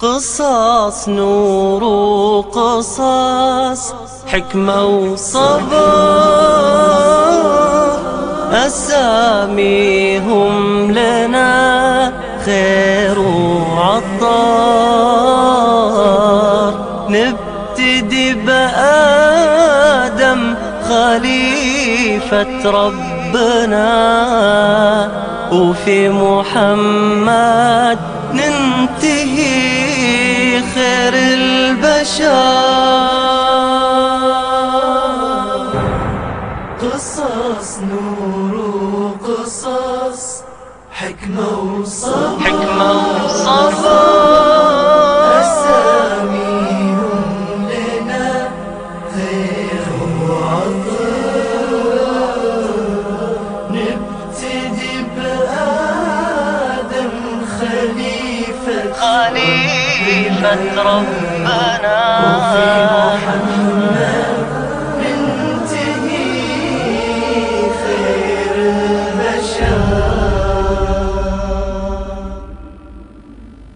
قصص نور وقصص حكمة وصبر، أساميهم لنا خير وعطار. نبتدي بآدم خليفة ربنا، وفي محمد ننتهي خير البشر. قصص نور وقصص حكمة وصبر، أساميهم لنا خير وعطاء. نبتدي بآدم خليفة ربنا، وفي محمد ننتهي خير البشر.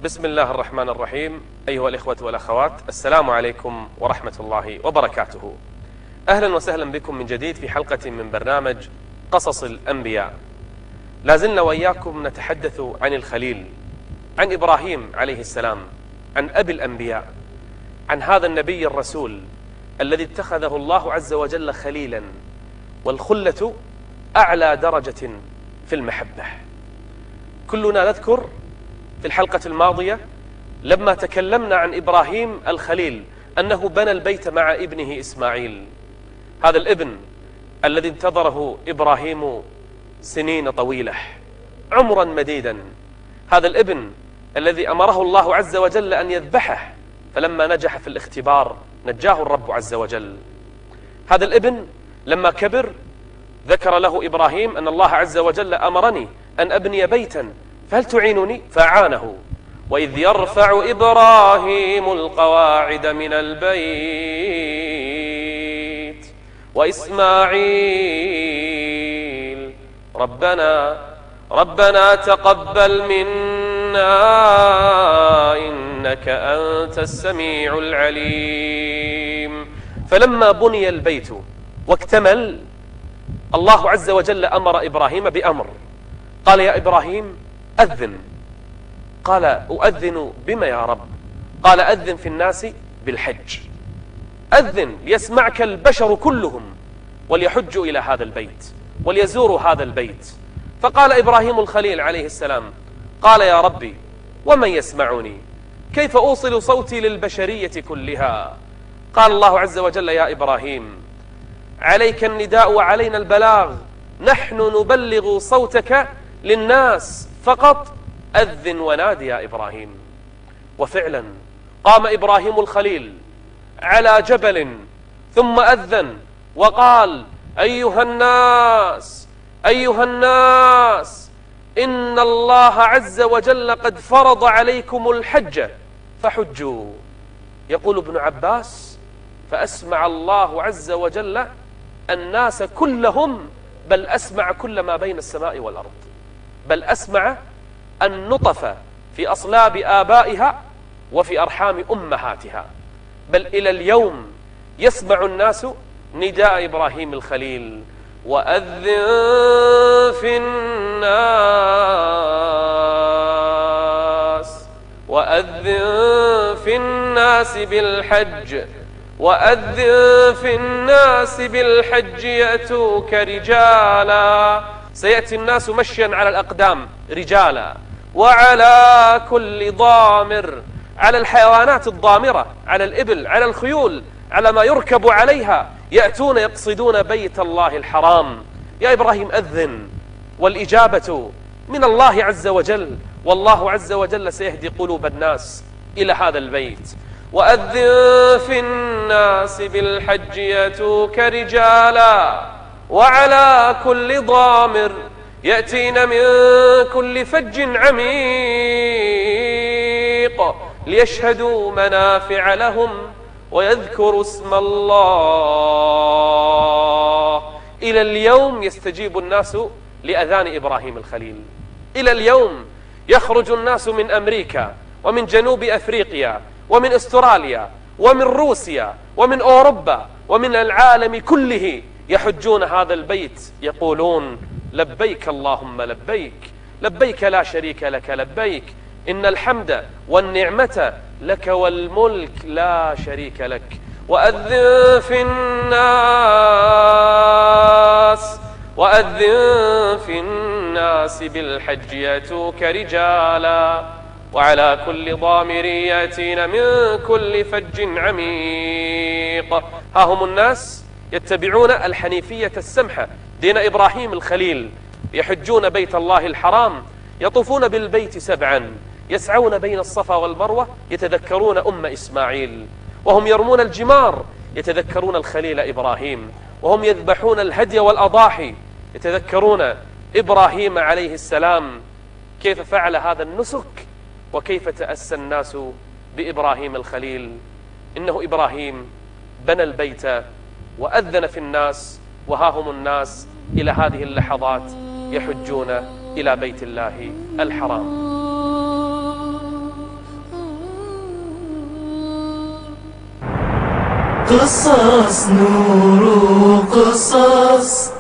بسم الله الرحمن الرحيم. أيها الإخوة والأخوات، السلام عليكم ورحمة الله وبركاته. أهلا وسهلا بكم من جديد في حلقة من برنامج قصص الأنبياء. لازلنا وإياكم نتحدث عن الخليل، عن إبراهيم عليه السلام، عن أبي الأنبياء، عن هذا النبي الرسول الذي اتخذه الله عز وجل خليلا، والخلة أعلى درجة في المحبة. كلنا نذكر في الحلقة الماضية لما تكلمنا عن إبراهيم الخليل أنه بنى البيت مع ابنه إسماعيل، هذا الابن الذي انتظره إبراهيم سنين طويلة، عمرا مديدا، هذا الابن الذي أمره الله عز وجل أن يذبحه، فلما نجح في الاختبار نجاه الرب عز وجل. هذا الابن لما كبر ذكر له إبراهيم أن الله عز وجل أمرني أن أبني بيتا فهل تعينني؟ فأعانه. وإذ يرفع إبراهيم القواعد من البيت وإسماعيل ربنا تقبل منا إنك أنت السميع العليم. فلما بني البيت واكتمل، الله عز وجل أمر إبراهيم بأمر، قال يا إبراهيم أذن. قال أؤذن بما يا رب؟ قال أذن في الناس بالحج، أذن ليسمعك البشر كلهم وليحجوا إلى هذا البيت وليزوروا هذا البيت. فقال إبراهيم الخليل عليه السلام، قال يا ربي ومن يسمعني؟ كيف أوصل صوتي للبشرية كلها؟ قال الله عز وجل يا إبراهيم عليك النداء وعلينا البلاغ، نحن نبلغ صوتك للناس فقط، أذن ونادي يا إبراهيم. وفعلا قام إبراهيم الخليل على جبل ثم أذن وقال أيها الناس إن الله عز وجل قد فرض عليكم الحج فحجوا. يقول ابن عباس فأسمع الله عز وجل الناس كلهم، بل أسمع كل ما بين السماء والأرض، بل أسمع النطف في أصلاب آبائها وفي أرحام أمهاتها، بل إلى اليوم يسمع الناس نداء إبراهيم الخليل وأذن في الناس بالحج يأتوك رجالا. سيأتي الناس مشيا على الأقدام رجالا، وعلى كل ضامر، على الحيوانات الضامرة، على الإبل، على الخيول، على ما يركب عليها، يأتون يقصدون بيت الله الحرام. يا إبراهيم أذن، والإجابة من الله عز وجل، والله عز وجل سيهدي قلوب الناس إلى هذا البيت. وأذن في الناس بالحج يأتوك رجالا وعلى كل ضامر يأتين من كل فج عميق ليشهدوا منافع لهم ويذكروا اسم الله. إلى اليوم يستجيب الناس لأذان إبراهيم الخليل، إلى اليوم يخرج الناس من أمريكا ومن جنوب أفريقيا ومن أستراليا ومن روسيا ومن أوروبا ومن العالم كله يحجون هذا البيت يقولون لبيك اللهم لبيك، لبيك لا شريك لك لبيك، إن الحمد والنعمة لك والملك لا شريك لك. وأذن في الناس بالحج يأتوك رجالا وعلى كل ضامر يأتين من كل فج عميق. ها هم الناس يتبعون الحنيفية السمحة دين إبراهيم الخليل، يحجون بيت الله الحرام، يطوفون بالبيت 7، يسعون بين الصفا والمروة، يتذكرون إسماعيل، وهم يرمون الجمار يتذكرون الخليل إبراهيم، وهم يذبحون الهدي والأضاحي يتذكرون إبراهيم عليه السلام كيف فعل هذا النسك وكيف تأسى الناس بإبراهيم الخليل. إنه إبراهيم بنى البيت وأذن في الناس، وها هم الناس إلى هذه اللحظات يحجون إلى بيت الله الحرام. قصص نور قصص،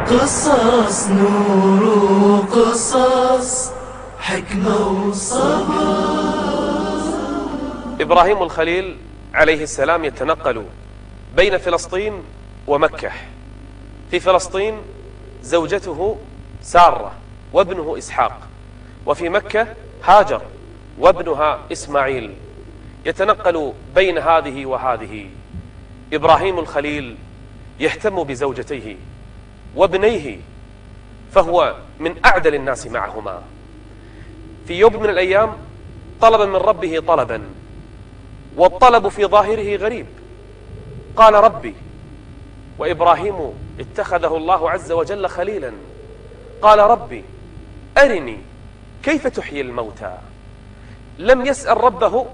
قصص نور قصص، حكمة وصبر. إبراهيم الخليل عليه السلام يتنقل بين فلسطين ومكة. في فلسطين زوجته سارة وابنه إسحاق، وفي مكة هاجر وابنها إسماعيل، يتنقل بين هذه وهذه. إبراهيم الخليل يهتم بزوجتيه وابنيه، فهو من أعدل الناس معهما. في يوم من الأيام طلب من ربه طلبا، والطلب في ظاهره غريب. قال ربي، وإبراهيم اتخذه الله عز وجل خليلا. قال ربي أرني كيف تحيي الموتى. لم يسأل ربه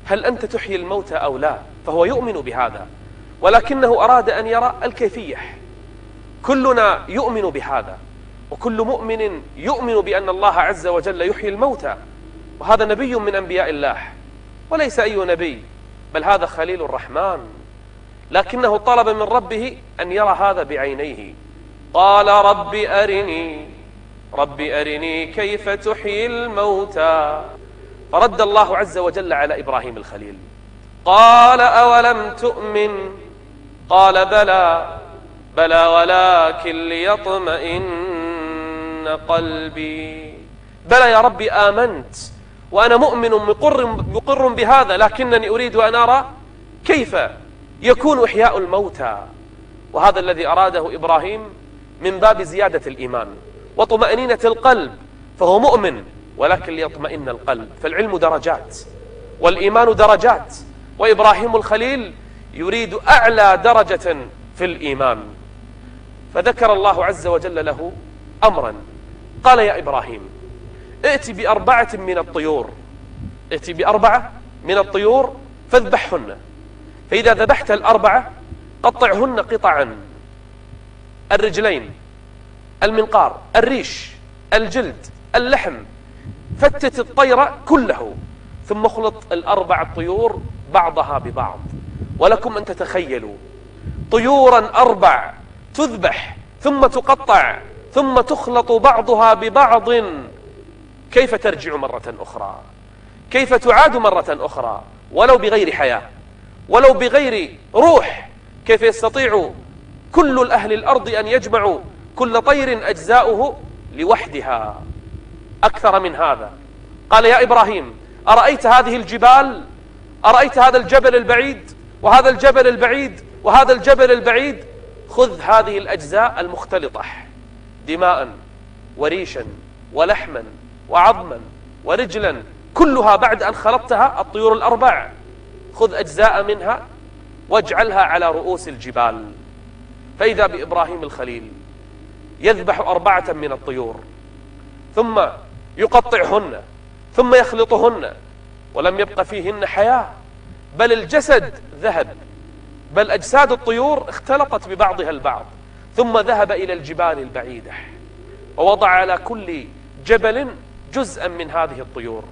هل أنت تحيي الموتى أو لا، فهو يؤمن بهذا، ولكنه أراد أن يرى الكيفية. كلنا يؤمن بهذا، وكل مؤمن يؤمن بأن الله عز وجل يحيي الموتى، وهذا نبي من أنبياء الله، وليس أي نبي، بل هذا خليل الرحمن. لكنه طلب من ربه أن يرى هذا بعينيه. قال ربي أرني كيف تحيي الموتى. فرد الله عز وجل على إبراهيم الخليل، قال أولم تؤمن؟ قال بلى ولكن ليطمئن قلبي. بلى يا ربي آمنت وأنا مؤمن مقر بهذا، لكنني أريد أن أرى كيف يكون إحياء الموتى. وهذا الذي أراده إبراهيم من باب زيادة الإيمان وطمأنينة القلب، فهو مؤمن ولكن ليطمئن القلب. فالعلم درجات والإيمان درجات، وإبراهيم الخليل يريد أعلى درجة في الإيمان. فذكر الله عز وجل له أمرا، قال يا إبراهيم ائت ب4 من الطيور فاذبحهن، فإذا ذبحت 4 قطعهن قطعا: الرجلين، المنقار، الريش، الجلد، اللحم، فتت الطير كله، ثم اخلط 4 طيور بعضها ببعض. ولكم أن تتخيلوا طيورا 4 تذبح ثم تقطع ثم تخلط بعضها ببعض، كيف ترجع مرة أخرى، كيف تعاد مرة أخرى، ولو بغير حياة، ولو بغير روح. كيف يستطيع كل الأهل الأرض أن يجمعوا كل طير أجزاؤه لوحدها؟ أكثر من هذا. قال يا إبراهيم أرأيت هذه الجبال؟ أرأيت هذا الجبل البعيد وهذا الجبل البعيد وهذا الجبل البعيد؟ خذ هذه الأجزاء المختلطة، دماء وريشا ولحما وعظما ورجلا، كلها بعد أن خلطتها الطيور 4، خذ أجزاء منها واجعلها على رؤوس الجبال. فإذا بإبراهيم الخليل يذبح 4 من الطيور، ثم يقطعهن، ثم يخلطهن، ولم يبق فيهن حياة، بل الجسد ذهب، بل أجساد الطيور اختلطت ببعضها البعض. ثم ذهب إلى الجبال البعيدة ووضع على كل جبل جزءا من هذه الطيور،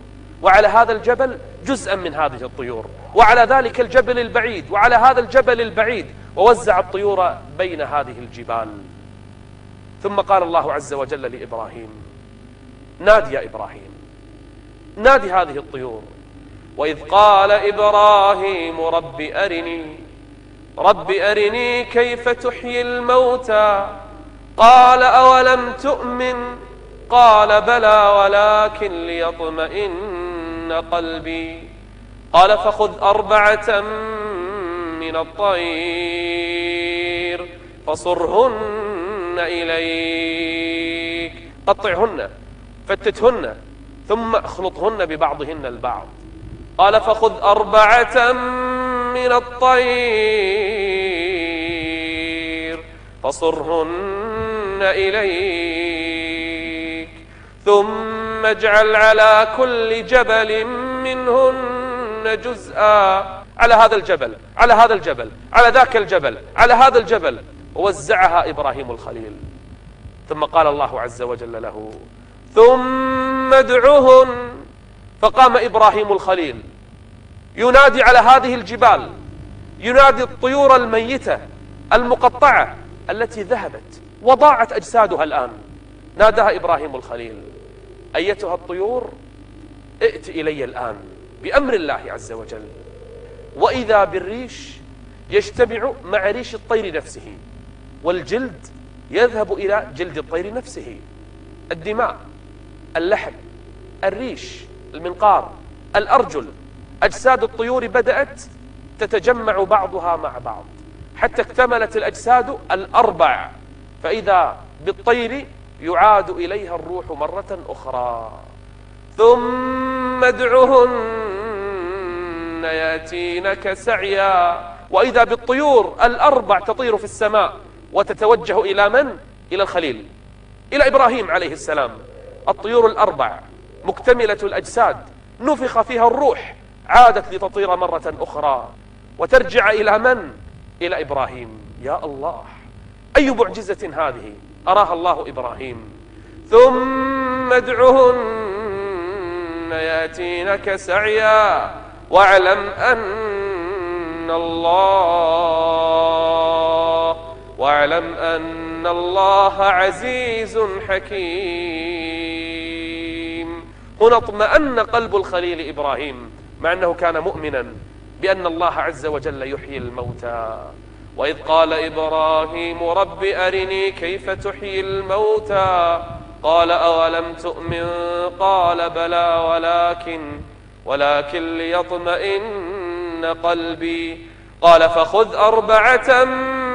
وعلى هذا الجبل جزءا من هذه الطيور، وعلى ذلك الجبل البعيد، وعلى هذا الجبل البعيد، ووزع الطيور بين هذه الجبال. ثم قال الله عز وجل لإبراهيم: نادي يا إبراهيم، نادي هذه الطيور. وإذ قال إبراهيم رب أرني كيف تحيي الموتى قال أولم تؤمن قال بلى ولكن ليطمئن قلبي قال فخذ 4 من الطير فصرهن إليك، قطعهن فتتهن ثم اخلطهن ببعضهن البعض. قال فخذ 4 من الطير فصرهن إليك ثم اجعل على كل جبل منهن جزءا، على هذا الجبل، على هذا الجبل، على ذاك الجبل، على هذا الجبل. ووزعها إبراهيم الخليل. ثم قال الله عز وجل له: ثم ادعهن. فقام إبراهيم الخليل ينادي على هذه الجبال، ينادي الطيور الميتة المقطعة التي ذهبت وضاعت أجسادها الآن. ناداها إبراهيم الخليل: أيتها الطيور ائت إلي الآن بأمر الله عز وجل. وإذا بالريش يجتمع مع ريش الطير نفسه، والجلد يذهب إلى جلد الطير نفسه، الدماء، اللحم، الريش، المنقار، الأرجل، أجساد الطيور بدأت تتجمع بعضها مع بعض حتى اكتملت الأجساد 4. فإذا بالطير يعاد إليها الروح مرة أخرى. ثم ادعهن يأتينك سعيا. وإذا بالطيور 4 تطير في السماء وتتوجه إلى من؟ إلى الخليل، إلى إبراهيم عليه السلام. الطيور 4 مكتملة الأجساد نفخ فيها الروح، عادت لتطير مرة أخرى وترجع إلى من؟ إلى إبراهيم. يا الله، أي معجزة هذه أراها الله إبراهيم. ثم ادعهن يأتينك سعيا واعلم أن الله عزيز حكيم. هنا اطمأن قلب الخليل إبراهيم، مع أنه كان مؤمنا بأن الله عز وجل يحيي الموتى. وإذ قال إبراهيم رب أرني كيف تحيي الموتى قال أولم تؤمن قال بلى ولكن ليطمئن قلبي قال فخذ 4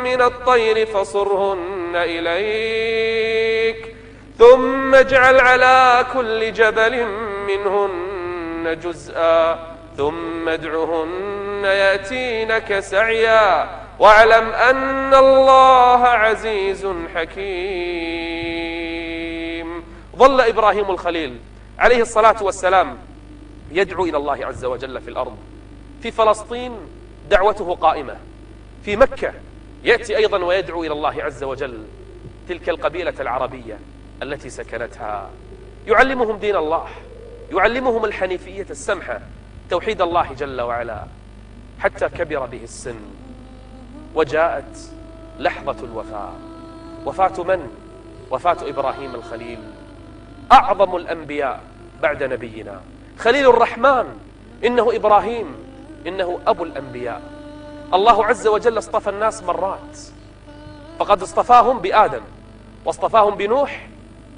من الطير فصرهن إليك ثم اجعل على كل جبل منهن جزءا ثم ادعهن يأتينك سعيا واعلم أن الله عزيز حكيم. ظل إبراهيم الخليل عليه الصلاة والسلام يدعو إلى الله عز وجل في الأرض. في فلسطين دعوته قائمة، في مكة يأتي أيضا ويدعو إلى الله عز وجل تلك القبيلة العربية التي سكنتها، يعلمهم دين الله، يعلمهم الحنيفية السمحة، توحيد الله جل وعلا، حتى كبر به السن وجاءت لحظة الوفاة. وفاة من؟ وفاة إبراهيم الخليل، أعظم الأنبياء بعد نبينا، خليل الرحمن. إنه إبراهيم، إنه أبو الأنبياء. الله عز وجل اصطفى الناس مرات، فقد اصطفاهم بآدم، واصطفاهم بنوح،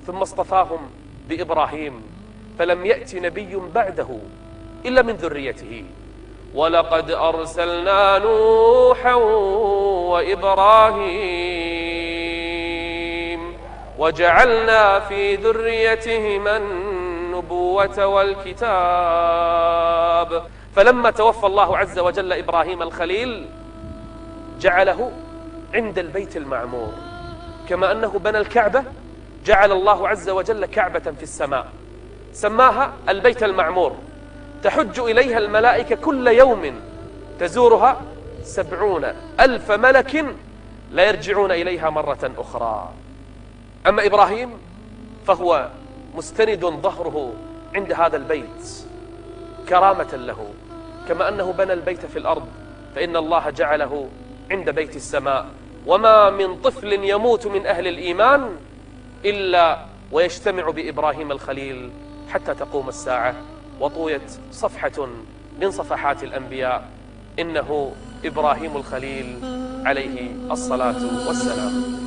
ثم اصطفاهم بإبراهيم، فلم يأتي نبي بعده إلا من ذريته. ولقد أرسلنا نوحا وإبراهيم وجعلنا في ذريتهما النبوة والكتاب. فلما توفى الله عز وجل إبراهيم الخليل جعله عند البيت المعمور، كما أنه بنى الكعبة جعل الله عز وجل كعبة في السماء سماها البيت المعمور، تحج إليها الملائكة كل يوم، تزورها 70,000 ملك لا يرجعون إليها مرة أخرى. أما إبراهيم فهو مستند ظهره عند هذا البيت كرامة له، كما أنه بنى البيت في الأرض فإن الله جعله عند بيت السماء. وما من طفل يموت من أهل الإيمان إلا ويجتمع بإبراهيم الخليل حتى تقوم الساعة وطويت صفحة من صفحات الأنبياء إنه إبراهيم الخليل عليه الصلاة والسلام.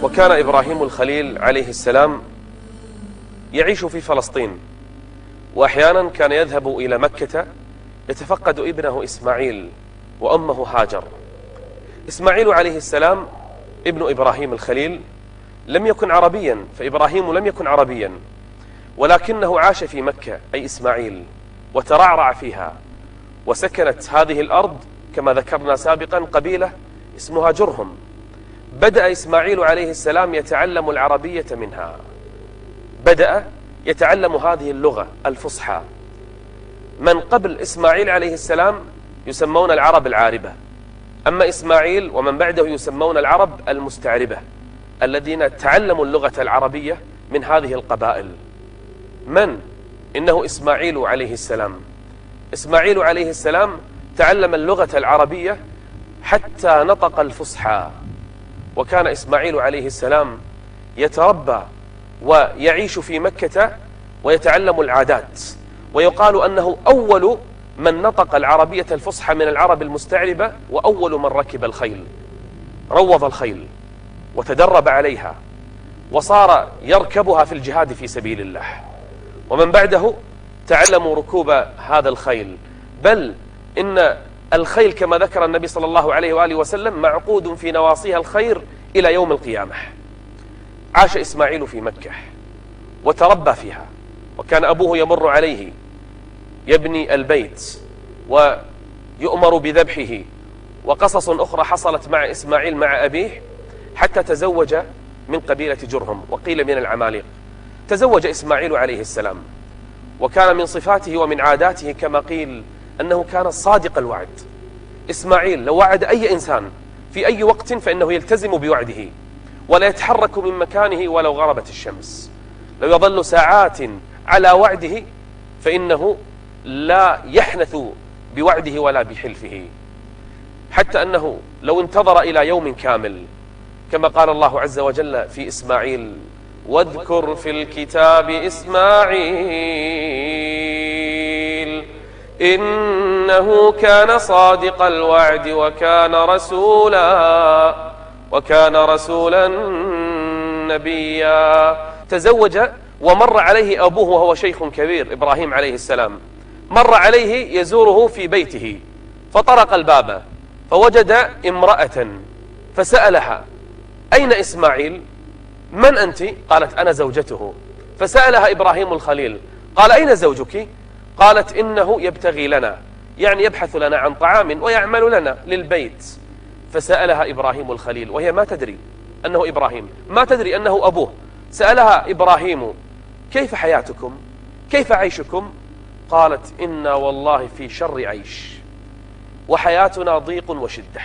وكان إبراهيم الخليل عليه السلام يعيش في فلسطين، وأحيانا كان يذهب إلى مكة يتفقد ابنه إسماعيل وأمه هاجر. إسماعيل عليه السلام ابن إبراهيم الخليل لم يكن عربيا، فإبراهيم لم يكن عربيا، ولكنه عاش في مكة أي إسماعيل وترعرع فيها، وسكنت هذه الأرض كما ذكرنا سابقا قبيلة اسمها جرهم. بدأ إسماعيل عليه السلام يتعلم العربية منها، بدأ يتعلم هذه اللغة الفصحى. من قبل إسماعيل عليه السلام يسمون العرب العاربة، أما إسماعيل ومن بعده يسمون العرب المستعربة، الذين تعلموا اللغة العربية من هذه القبائل. من؟ إنه إسماعيل عليه السلام. إسماعيل عليه السلام تعلم اللغة العربية حتى نطق الفصحى. وكان إسماعيل عليه السلام يتربى ويعيش في مكة ويتعلم العادات، ويقال أنه أول من نطق العربية الفصحى من العرب المستعربة، وأول من ركب الخيل، روض الخيل وتدرب عليها وصار يركبها في الجهاد في سبيل الله. ومن بعده تعلموا ركوب هذا الخيل، بل إن الخيل كما ذكر النبي صلى الله عليه وآله وسلم معقود في نواصيها الخير إلى يوم القيامة. عاش إسماعيل في مكة وتربى فيها، وكان أبوه يمر عليه يبني البيت ويؤمر بذبحه. وقصص أخرى حصلت مع إسماعيل مع أبيه حتى تزوج من قبيلة جرهم، وقيل من العماليق. تزوج إسماعيل عليه السلام، وكان من صفاته ومن عاداته كما قيل أنه كان صادق الوعد. إسماعيل لو وعد أي إنسان في أي وقت فإنه يلتزم بوعده ولا يتحرك من مكانه ولو غربت الشمس. لو يظل ساعات على وعده فإنه لا يحنث بوعده ولا بحلفه، حتى أنه لو انتظر إلى يوم كامل كما قال الله عز وجل في إسماعيل: واذكر في الكتاب إسماعيل إنه كان صادق الوعد وكان رسولا نبيا. تزوج ومر عليه أبوه وهو شيخ كبير إبراهيم عليه السلام، مر عليه يزوره في بيته فطرق الباب فوجد امرأة فسألها: أين إسماعيل؟ من أنت؟ قالت: أنا زوجته. فسألها إبراهيم الخليل قال: أين زوجك؟ قالت: إنه يبتغي لنا، يعني يبحث لنا عن طعام ويعمل لنا للبيت. فسألها إبراهيم الخليل وهي ما تدري أنه إبراهيم، ما تدري أنه أبوه. سألها إبراهيم: كيف حياتكم؟ كيف عيشكم؟ قالت: إنا والله في شر عيش وحياتنا ضيق وشدة.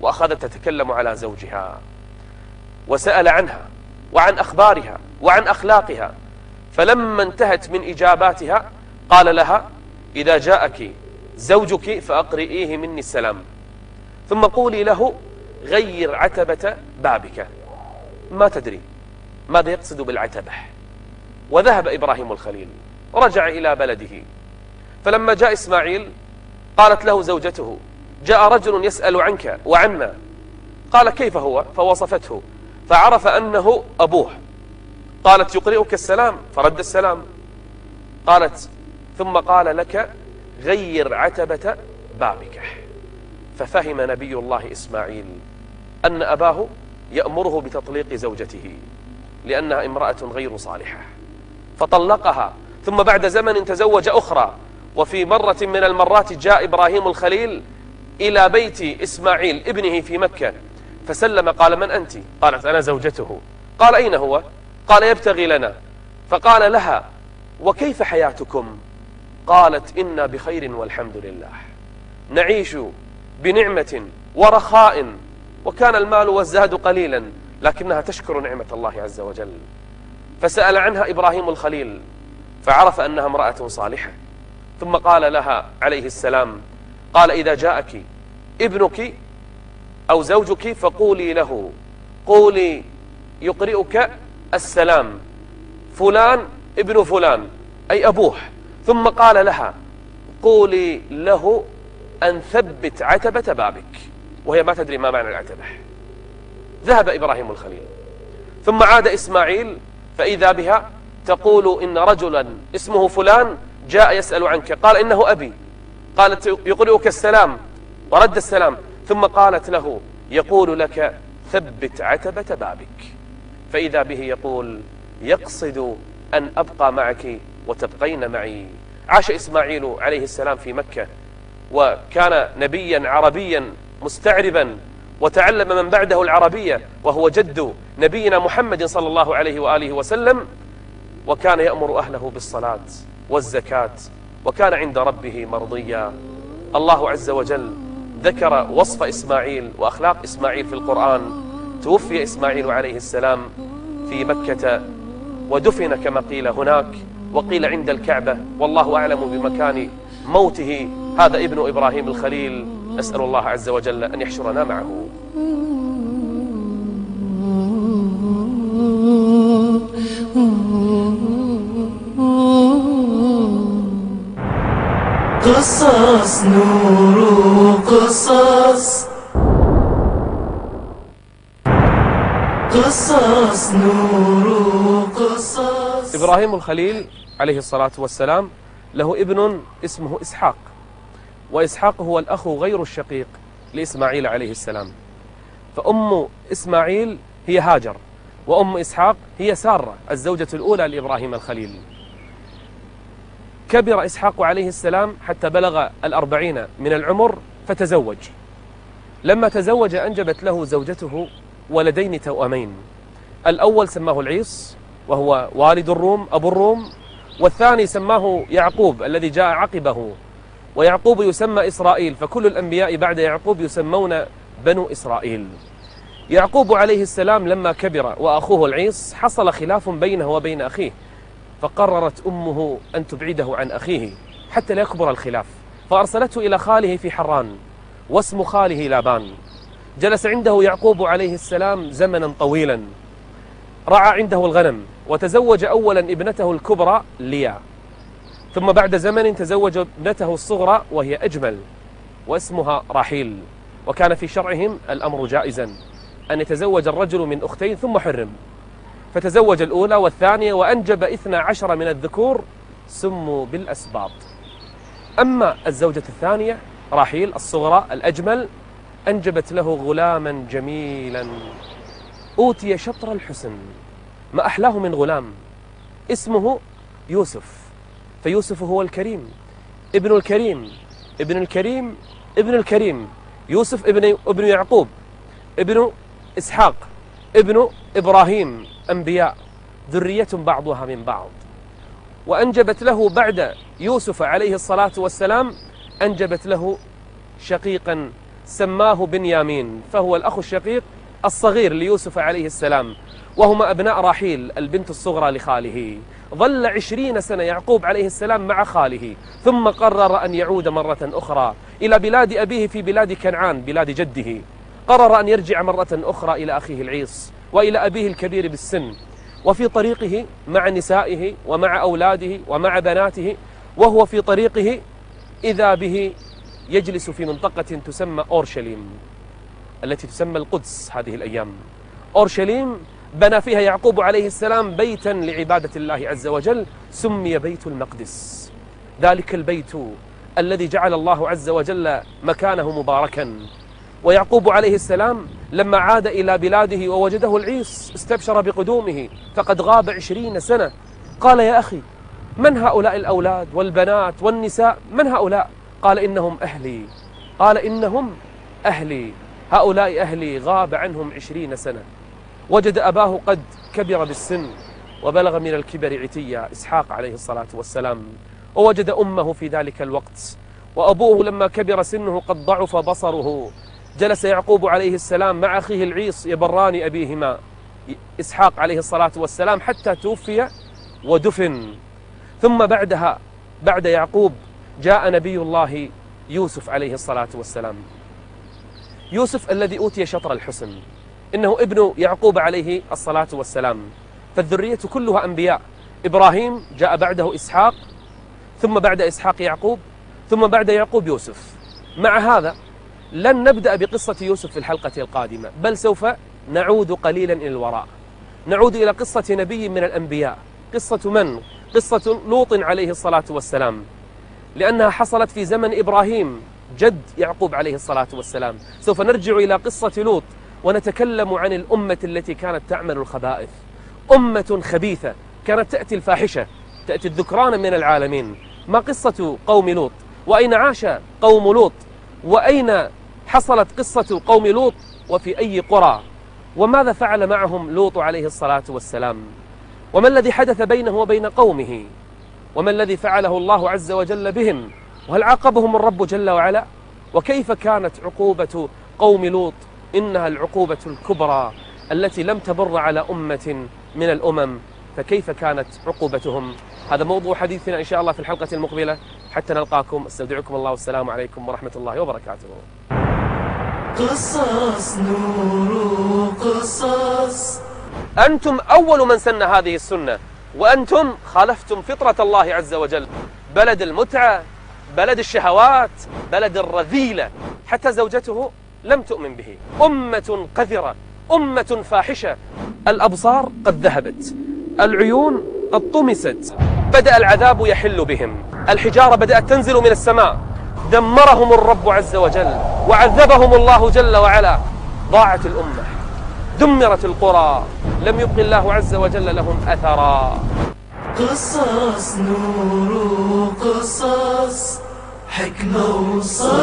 وأخذت تتكلم على زوجها وسأل عنها وعن أخبارها وعن أخلاقها. فلما انتهت من إجاباتها قال لها: إذا جاءك زوجك فأقرئيه مني السلام، ثم قولي له: غير عتبة بابك. ما تدري ماذا يقصد بالعتبة. وذهب إبراهيم الخليل ورجع إلى بلده. فلما جاء إسماعيل قالت له زوجته: جاء رجل يسأل عنك وعنا. قال: كيف هو؟ فوصفته فعرف أنه أبوه. قالت: يقرئك السلام؟ فرد السلام. قالت: ثم قال لك: غير عتبة بابك. ففهم نبي الله إسماعيل أن أباه يأمره بتطليق زوجته لأنها امرأة غير صالحة، فطلقها. ثم بعد زمن تزوج أخرى. وفي مرة من المرات جاء إبراهيم الخليل إلى بيت إسماعيل ابنه في مكة فسلم. قال: من أنت؟ قالت: أنا زوجته. قال: أين هو؟ قال: يبتغي لنا. فقال لها: وكيف حياتكم؟ قالت: إنا بخير والحمد لله، نعيش بنعمة ورخاء وكان المال والزاد قليلا، لكنها تشكر نعمة الله عز وجل. فسأل عنها إبراهيم الخليل فعرف أنها امرأة صالحة، ثم قال لها عليه السلام، قال: إذا جاءك ابنك أو زوجك فقولي له، قولي يقرئك السلام فلان ابن فلان، أي أبوه. ثم قال لها: قولي له أن ثبت عتبة بابك، وهي ما تدري ما معنى العتبة. ذهب إبراهيم الخليل، ثم عاد إسماعيل فإذا بها تقول: إن رجلا اسمه فلان جاء يسأل عنك، قال: إنه أبي. قالت: يقرئك السلام، ورد السلام. ثم قالت له: يقول لك ثبت عتبة بابك. فإذا به يقول: يقصد أن أبقى معك وتبقين معي. عاش إسماعيل عليه السلام في مكة، وكان نبيا عربيا مستعربا، وتعلم من بعده العربية، وهو جد نبينا محمد صلى الله عليه وآله وسلم، وكان يأمر أهله بالصلاة والزكاة، وكان عند ربه مرضيا. الله عز وجل ذكر وصف إسماعيل وأخلاق إسماعيل في القرآن. توفي إسماعيل عليه السلام في مكة، ودفن كما قيل هناك، وقيل عند الكعبة، والله أعلم بمكان موته هذا ابن إبراهيم الخليل. نسأل الله عز وجل أن يحشرنا معه. قصص نور قصص، قصص نور قصص. إبراهيم الخليل عليه الصلاة والسلام له ابن اسمه إسحاق، وإسحاق هو الأخ غير الشقيق لإسماعيل عليه السلام. فأم إسماعيل هي هاجر، وأم إسحاق هي سارة الزوجة الأولى لإبراهيم الخليل. كبر إسحاق عليه السلام حتى بلغ 40 من العمر فتزوج. لما تزوج أنجبت له زوجته ولدين توأمين. الأول سماه العيص وهو والد الروم أبو الروم، والثاني سماه يعقوب الذي جاء عقبه، ويعقوب يسمى إسرائيل، فكل الأنبياء بعد يعقوب يسمون بنو إسرائيل. يعقوب عليه السلام لما كبر وأخوه العيص حصل خلاف بينه وبين أخيه، فقررت أمه أن تبعده عن أخيه حتى لا يكبر الخلاف، فأرسلته إلى خاله في حران، واسم خاله لابان. جلس عنده يعقوب عليه السلام زمنا طويلا، رعى عنده الغنم، وتزوج أولا ابنته الكبرى ليا، ثم بعد زمن تزوج ابنته الصغرى وهي أجمل واسمها راحيل. وكان في شرعهم الأمر جائزا أن يتزوج الرجل من أختين ثم حرم، فتزوج الأولى والثانية وأنجب 12 من الذكور سموا بالأسباط. أما الزوجة الثانية راحيل الصغرى الأجمل أنجبت له غلاما جميلا أوتي شطر الحسن، ما أحلاه من غلام، اسمه يوسف، فيوسف هو الكريم، ابن الكريم، ابن الكريم، ابن الكريم. يوسف ابن يعقوب، ابن إسحاق، ابن إبراهيم، أنبياء، ذرية بعضها من بعض. وأنجبت له بعد يوسف عليه الصلاة والسلام أنجبت له شقيقا سماه بنيامين، فهو الأخ الشقيق الصغير ليوسف عليه السلام، وهما أبناء راحيل البنت الصغرى لخاله. ظل 20 سنة يعقوب عليه السلام مع خاله، ثم قرر أن يعود مرة أخرى إلى بلاد أبيه في بلاد كنعان بلاد جده. قرر أن يرجع مرة أخرى إلى أخيه العيص وإلى أبيه الكبير بالسن. وفي طريقه مع نسائه ومع أولاده ومع بناته، وهو في طريقه إذا به يجلس في منطقة تسمى أورشليم التي تسمى القدس هذه الأيام. أورشليم بنى فيها يعقوب عليه السلام بيتا لعبادة الله عز وجل سمي بيت المقدس، ذلك البيت الذي جعل الله عز وجل مكانه مباركا. ويعقوب عليه السلام لما عاد إلى بلاده ووجده العيص استبشر بقدومه، فقد غاب 20 سنة. قال: يا أخي، من هؤلاء الأولاد والبنات والنساء؟ من هؤلاء؟ قال: إنهم أهلي. قال: إنهم أهلي، هؤلاء أهلي، غاب عنهم 20 سنة. وجد أباه قد كبر بالسن وبلغ من الكبر عتيا، إسحاق عليه الصلاة والسلام، ووجد أمه في ذلك الوقت، وأبوه لما كبر سنه قد ضعف بصره، جلس يعقوب عليه السلام مع أخيه العيص يبران أبيهما إسحاق عليه الصلاة والسلام حتى توفي ودفن. ثم بعدها بعد يعقوب جاء نبي الله يوسف عليه الصلاة والسلام، يوسف الذي أوتي شطر الحسن، إنه ابن يعقوب عليه الصلاة والسلام، فالذرية كلها أنبياء. إبراهيم جاء بعده إسحاق، ثم بعد إسحاق يعقوب، ثم بعد يعقوب يوسف. مع هذا لن نبدأ بقصة يوسف في الحلقة القادمة، بل سوف نعود قليلا إلى الوراء، نعود إلى قصة نبي من الأنبياء. قصة من؟ قصة لوط عليه الصلاة والسلام، لأنها حصلت في زمن إبراهيم جد يعقوب عليه الصلاة والسلام. سوف نرجع إلى قصة لوط ونتكلم عن الأمة التي كانت تعمل الخبائث، أمة خبيثة كانت تأتي الفاحشة، تأتي الذكران من العالمين. ما قصة قوم لوط؟ وأين عاش قوم لوط؟ وأين حصلت قصة قوم لوط؟ وفي أي قرى؟ وماذا فعل معهم لوط عليه الصلاة والسلام؟ وما الذي حدث بينه وبين قومه؟ وما الذي فعله الله عز وجل بهم؟ وهل عاقبهم الرب جل وعلا؟ وكيف كانت عقوبة قوم لوط؟ إنها العقوبة الكبرى التي لم تمر على أمة من الأمم، فكيف كانت عقوبتهم؟ هذا موضوع حديثنا إن شاء الله في الحلقة المقبلة. حتى نلقاكم استودعكم الله والسلام عليكم ورحمة الله وبركاته. قصص نور قصص. أنتم أول من سن هذه السنة، وأنتم خالفتم فطرة الله عز وجل. بلد المتعة، بلد الشهوات، بلد الرذيلة، حتى زوجته لم تؤمن به. أمة قذرة، أمة فاحشة. الأبصار قد ذهبت، العيون قد طمست، بدأ العذاب يحل بهم، الحجارة بدأت تنزل من السماء، دمرهم الرب عز وجل وعذبهم الله جل وعلا. ضاعت الأمة، دمرت القرى، لم يبق الله عز وجل لهم أثرا. قصص نور قصص، حكمة وصبر،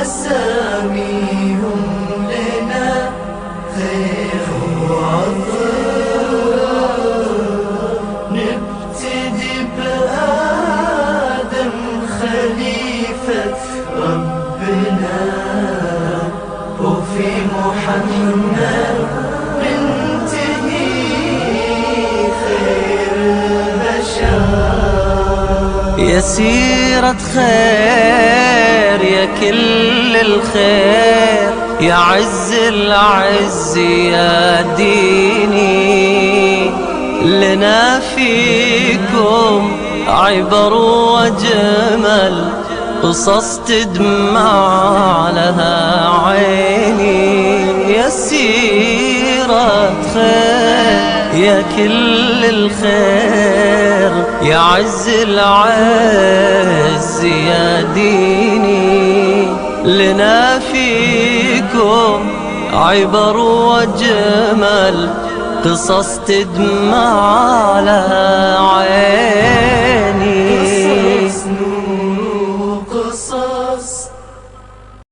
أساميهم لنا خير وعطر. نبتدي بآدم خليفة ربنا، وفي محمد ننتهي خير البشر. يا سيرة خير يا كل الخير، يا عز العز يا ديني، لنا فيكم عبر وجمل، قصص تدمع لها عيني. يا سيرة خير يا كل الخير، يا عز العز يا ديني، لنا فيكم عبر وجمل، قصص تدمع لها